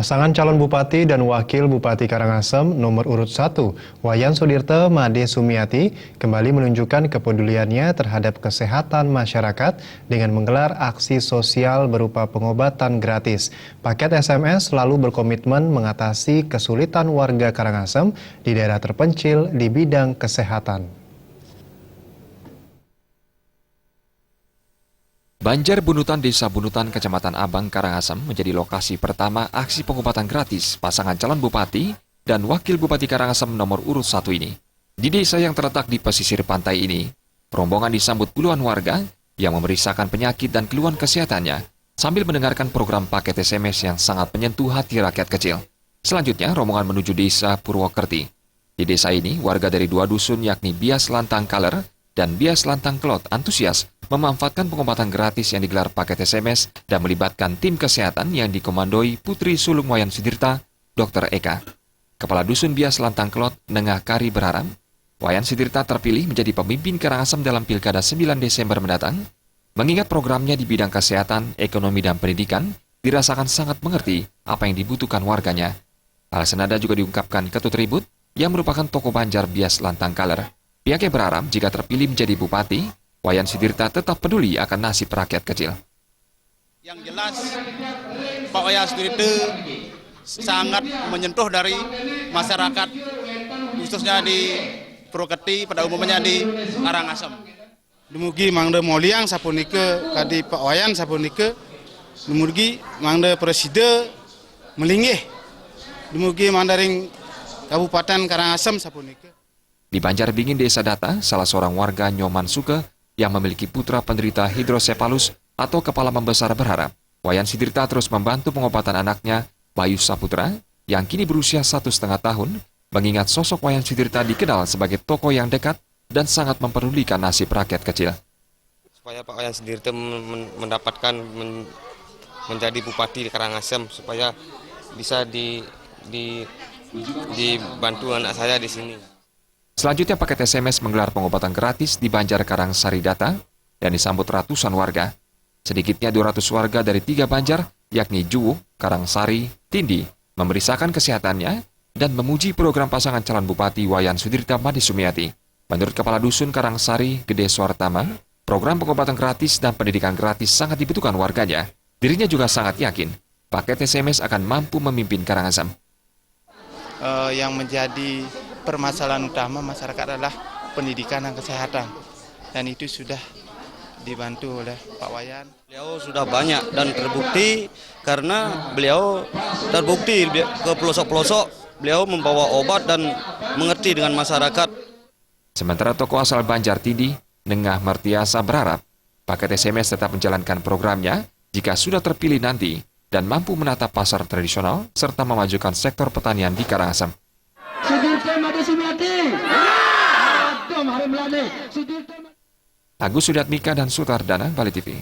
Pasangan calon bupati dan wakil bupati Karangasem nomor urut 1, Wayan Sudirte Made Sumiati, kembali menunjukkan kepeduliannya terhadap kesehatan masyarakat dengan menggelar aksi sosial berupa pengobatan gratis. Paket SMS selalu berkomitmen mengatasi kesulitan warga Karangasem di daerah terpencil di bidang kesehatan. Banjar Bunutan, Desa Bunutan, Kecamatan Abang, Karangasem menjadi lokasi pertama aksi pengobatan gratis pasangan calon bupati dan wakil bupati Karangasem nomor urut 1 ini. Di desa yang terletak di pesisir pantai ini, rombongan disambut puluhan warga yang memeriksakan penyakit dan keluhan kesehatannya sambil mendengarkan program paket SMS yang sangat menyentuh hati rakyat kecil. Selanjutnya, rombongan menuju desa Purwokerti. Di desa ini, warga dari 2 dusun yakni Bias Lantang Kaler dan Bias Lantang Kelot antusias memanfaatkan pengobatan gratis yang digelar paket SMS dan melibatkan tim kesehatan yang dikomandoi Putri Sulung Wayan Sudirte, Dr. Eka. Kepala Dusun Bias Lantang Kelot, Nengah Kari berharap Wayan Sudirte terpilih menjadi pemimpin Karangasem dalam Pilkada 9 Desember mendatang, mengingat programnya di bidang kesehatan, ekonomi, dan pendidikan dirasakan sangat mengerti apa yang dibutuhkan warganya. Hal senada juga diungkapkan Ketut Ribut yang merupakan tokoh Banjar Bias Lantang Kaler. Pihaknya berharap jika terpilih menjadi bupati, Wayan Sudirte tetap peduli akan nasib rakyat kecil. Yang jelas, Pak Wayan Sudirte sangat menyentuh dari masyarakat, khususnya di Purwokerti, pada umumnya di Karangasem. Dumugi mangde moliang sapunike kadi Pak Wayan sapunike, dumugi mangde preside melinggih, dumugi mandaring Kabupaten Karangasem sapunike. Di Banjarbingin, Desa Data, salah seorang warga Nyoman Suke yang memiliki putra penderita hidrosepalus atau kepala membesar berharap Wayan Sudirte terus membantu pengobatan anaknya, Bayu Saputra, yang kini berusia 1,5 tahun, mengingat sosok Wayan Sudirte dikenal sebagai tokoh yang dekat dan sangat mempedulikan nasib rakyat kecil. Supaya Pak Wayan Sudirte mendapatkan menjadi bupati di Karangasem, supaya bisa dibantu anak saya di sini. Selanjutnya, paket SMS menggelar pengobatan gratis di Banjar Karangsari Data dan disambut ratusan warga. Sedikitnya 200 warga dari 3 Banjar, yakni Juwuk, Karangsari, Tindi, memeriksakan kesehatannya dan memuji program pasangan calon bupati Wayan Sudirte Made Sumiati. Menurut Kepala Dusun Karangsari, Gede Suartama, program pengobatan gratis dan pendidikan gratis sangat dibutuhkan warganya. Dirinya juga sangat yakin paket SMS akan mampu memimpin Karangasem. Yang menjadi permasalahan utama masyarakat adalah pendidikan dan kesehatan, dan itu sudah dibantu oleh Pak Wayan. Beliau sudah banyak dan terbukti karena beliau terbukti ke pelosok-pelosok, beliau membawa obat dan mengerti dengan masyarakat. Sementara tokoh asal Banjar Tindi, Nengah Martiasa berharap paket SMS tetap menjalankan programnya jika sudah terpilih nanti dan mampu menata pasar tradisional serta memajukan sektor pertanian di Karangasem. Agus Sudiatmika dan Sutardana, Bali TV.